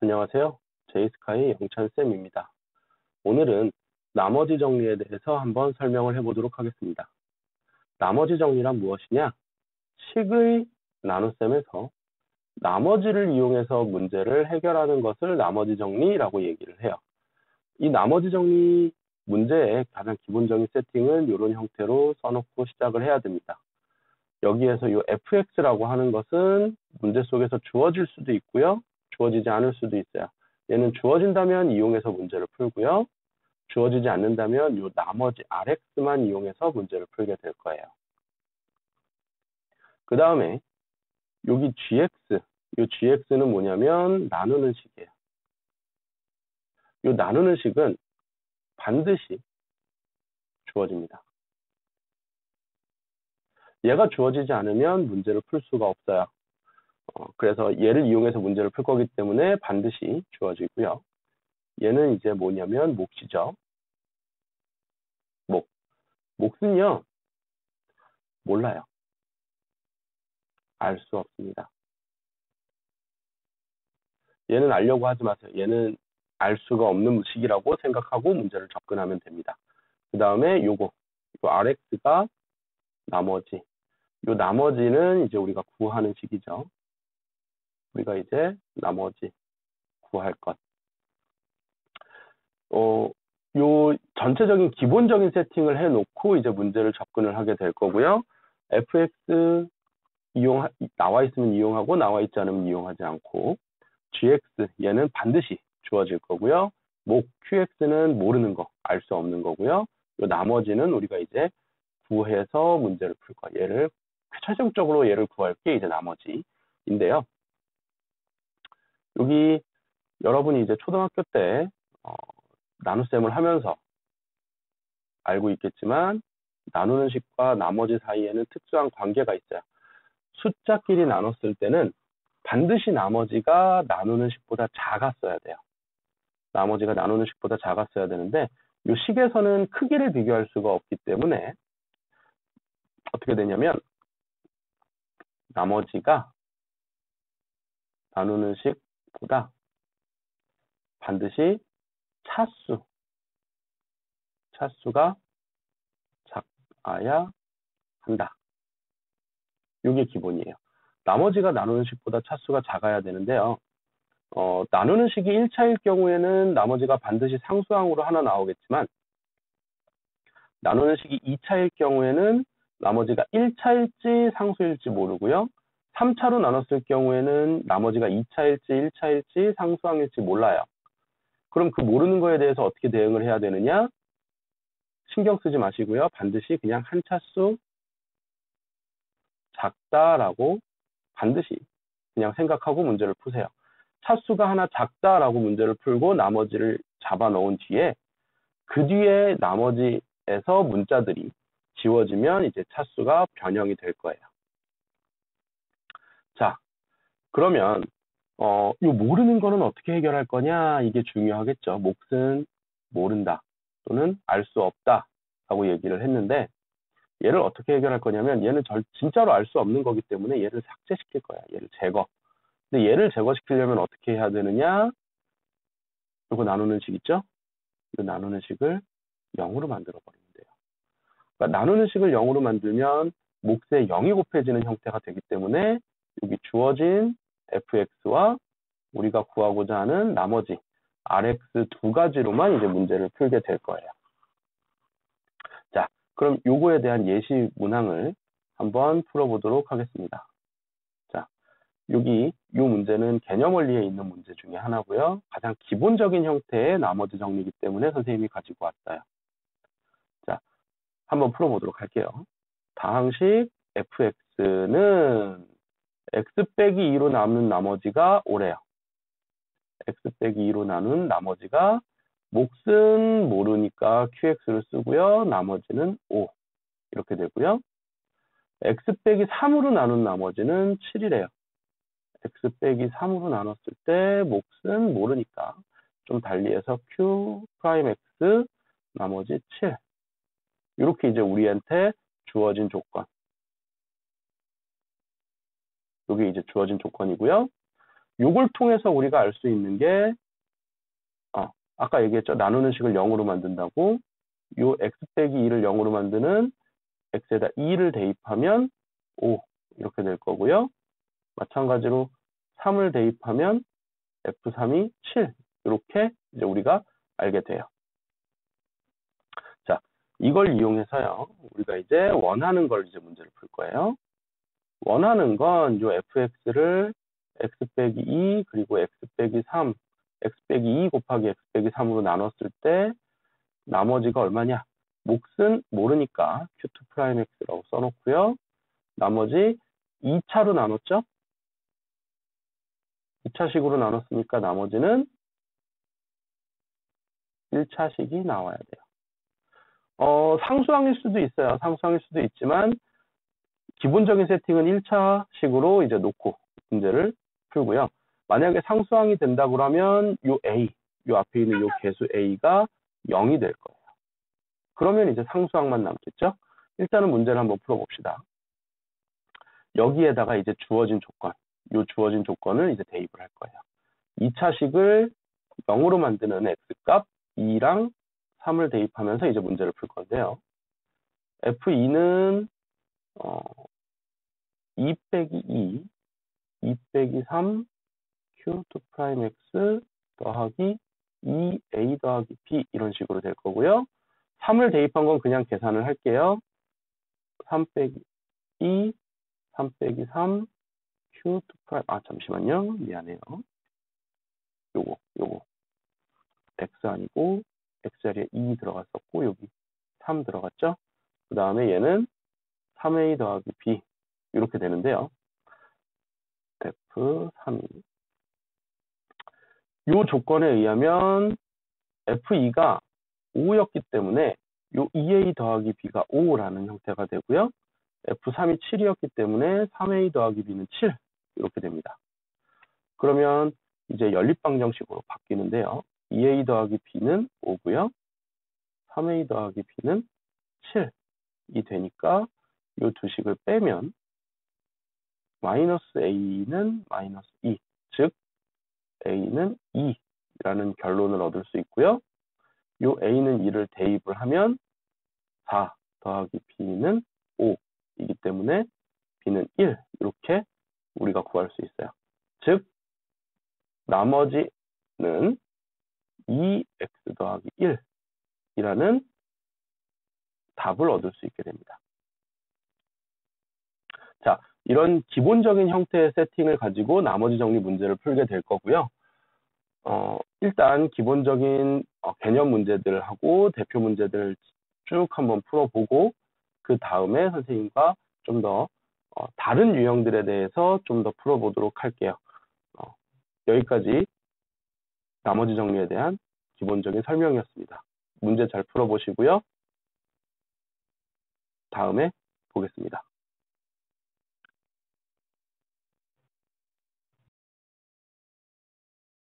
안녕하세요. 제이스카이 영찬쌤입니다. 오늘은 나머지 정리에 대해서 한번 설명을 해보도록 하겠습니다. 나머지 정리란 무엇이냐? 식의 나눗셈에서 나머지를 이용해서 문제를 해결하는 것을 나머지 정리라고 얘기를 해요. 이 나머지 정리 문제의 가장 기본적인 세팅은 이런 형태로 써놓고 시작을 해야 됩니다. 여기에서 이 fx라고 하는 것은 문제 속에서 주어질 수도 있고요. 주어지지 않을 수도 있어요. 얘는 주어진다면 이용해서 문제를 풀고요. 주어지지 않는다면 이 나머지 rx만 이용해서 문제를 풀게 될 거예요. 그 다음에 여기 gx, 이 gx는 뭐냐면 나누는 식이에요. 이 나누는 식은 반드시 주어집니다. 얘가 주어지지 않으면 문제를 풀 수가 없어요. 그래서 얘를 이용해서 문제를 풀 거기 때문에 반드시 주어지고요. 얘는 이제 뭐냐면 몫이죠. 몫은요, 몰라요. 알 수 없습니다. 얘는 알려고 하지 마세요. 얘는 알 수가 없는 식이라고 생각하고 문제를 접근하면 됩니다. 그 다음에 요거 rx가 나머지. 요 나머지는 이제 우리가 구하는 식이죠. 우리가 이제 나머지 구할 것. 요 전체적인 기본적인 세팅을 해놓고 이제 문제를 접근을 하게 될 거고요. fx 나와 있으면 이용하고 나와 있지 않으면 이용하지 않고, gx 얘는 반드시 주어질 거고요. qx는 모르는 거, 알 수 없는 거고요. 요 나머지는 우리가 이제 구해서 문제를 풀 거예요. 얘를 최종적으로 얘를 구할 게 이제 나머지인데요. 여기 여러분이 이제 초등학교 때 나눗셈을 하면서 알고 있겠지만 나누는 식과 나머지 사이에는 특수한 관계가 있어요. 숫자끼리 나눴을 때는 반드시 나머지가 나누는 식보다 작았어야 돼요. 나머지가 나누는 식보다 작았어야 되는데 이 식에서는 크기를 비교할 수가 없기 때문에 어떻게 되냐면 나머지가 나누는 식보다 반드시 차수가 작아야 한다. 이게 기본이에요. 나머지가 나누는 식보다 차수가 작아야 되는데요. 나누는 식이 1차일 경우에는 나머지가 반드시 상수항으로 하나 나오겠지만 나누는 식이 2차일 경우에는 나머지가 1차일지 상수일지 모르고요. 3차로 나눴을 경우에는 나머지가 2차일지 1차일지 상수항일지 몰라요. 그럼 그 모르는 거에 대해서 어떻게 대응을 해야 되느냐? 신경 쓰지 마시고요. 반드시 그냥 한 차수 작다라고 반드시 그냥 생각하고 문제를 푸세요. 차수가 하나 작다라고 문제를 풀고 나머지를 잡아 넣은 뒤에 그 뒤에 나머지에서 문자들이 지워지면 이제 차수가 변형이 될 거예요. 자, 그러면 이 모르는 거는 어떻게 해결할 거냐? 이게 중요하겠죠. 몫은 모른다 또는 알 수 없다 라고 얘기를 했는데 얘를 어떻게 해결할 거냐면 얘는 진짜로 알 수 없는 거기 때문에 얘를 삭제시킬 거야. 얘를 제거. 근데 얘를 제거시키려면 어떻게 해야 되느냐? 이거 나누는 식 있죠? 이 나누는 식을 0으로 만들어 버리면 돼요. 그러니까 나누는 식을 0으로 만들면 몫에 0이 곱해지는 형태가 되기 때문에 여기 주어진 fx와 우리가 구하고자 하는 나머지 rx 두 가지로만 이제 문제를 풀게 될 거예요. 자, 그럼 요거에 대한 예시 문항을 한번 풀어보도록 하겠습니다. 자, 여기 이 문제는 개념 원리에 있는 문제 중에 하나고요. 가장 기본적인 형태의 나머지 정리이기 때문에 선생님이 가지고 왔어요. 자, 한번 풀어보도록 할게요. 다항식 fx는 x 빼기 2로 남는 나머지가 5래요. x 빼기 2로 나눈 나머지가 몫은 모르니까 qx를 쓰고요. 나머지는 5 이렇게 되고요. x 빼기 3으로 나눈 나머지는 7이래요. x 빼기 3으로 나눴을 때 몫은 모르니까 좀 달리해서 q 프라임 x 나머지 7 이렇게 이제 우리한테 주어진 조건. 이게 이제 주어진 조건이고요. 요걸 통해서 우리가 알 수 있는 게 아까 얘기했죠. 나누는 식을 0으로 만든다고. 요 x 빼기 2를 0으로 만드는 x에다 2를 대입하면 5 이렇게 될 거고요. 마찬가지로 3을 대입하면 f3이 7 이렇게 이제 우리가 알게 돼요. 자, 이걸 이용해서요. 우리가 이제 원하는 걸 이제 문제를 풀 거예요. 원하는 건 요 fx를 x 빼기 2 그리고 x 빼기 3 x 빼기 2 곱하기 x 빼기 3으로 나눴을 때 나머지가 얼마냐? 몫은 모르니까 q2'x라고 써놓고요. 나머지 2차로 나눴죠? 2차식으로 나눴으니까 나머지는 1차식이 나와야 돼요. 상수항일 수도 있어요. 상수항일 수도 있지만 기본적인 세팅은 1차식으로 이제 놓고 문제를 풀고요. 만약에 상수항이 된다고 하면 요 A, 요 앞에 있는 요 개수 A가 0이 될 거예요. 그러면 이제 상수항만 남겠죠? 일단은 문제를 한번 풀어봅시다. 여기에다가 이제 주어진 조건, 요 주어진 조건을 이제 대입을 할 거예요. 2차식을 0으로 만드는 x값 2랑 3을 대입하면서 이제 문제를 풀 건데요. f2는 2 빼기 2 빼기 3 q2'x 더하기 2a 더하기 b 이런 식으로 될 거고요. 3을 대입한 건 그냥 계산을 할게요. 3 빼기 2, 3 빼기 3, q2', 잠시만요. 미안해요. 요거. x 아니고, x 자리에 2 들어갔었고, 여기 3 들어갔죠? 그 다음에 얘는 3a 더하기 b. 이렇게 되는데요. f3이. 요 조건에 의하면 f2가 5였기 때문에 요 2a 더하기 b가 5라는 형태가 되고요. f3이 7이었기 때문에 3a 더하기 b는 7 이렇게 됩니다. 그러면 이제 연립방정식으로 바뀌는데요. 2a 더하기 b는 5고요. 3a 더하기 b는 7이 되니까 요 두 식을 빼면 마이너스 a는 마이너스 2, 즉 a는 2라는 결론을 얻을 수 있고요. 요 a는 2를 대입을 하면 4 더하기 b는 5이기 때문에 b는 1 이렇게 우리가 구할 수 있어요. 즉 나머지는 2x 더하기 1이라는 답을 얻을 수 있게 됩니다. 자, 이런 기본적인 형태의 세팅을 가지고 나머지 정리 문제를 풀게 될 거고요. 일단 기본적인 개념 문제들하고 대표 문제들을 쭉 한번 풀어보고 그 다음에 선생님과 좀 더 다른 유형들에 대해서 좀 더 풀어보도록 할게요. 여기까지 나머지 정리에 대한 기본적인 설명이었습니다. 문제 잘 풀어보시고요. 다음에 보겠습니다.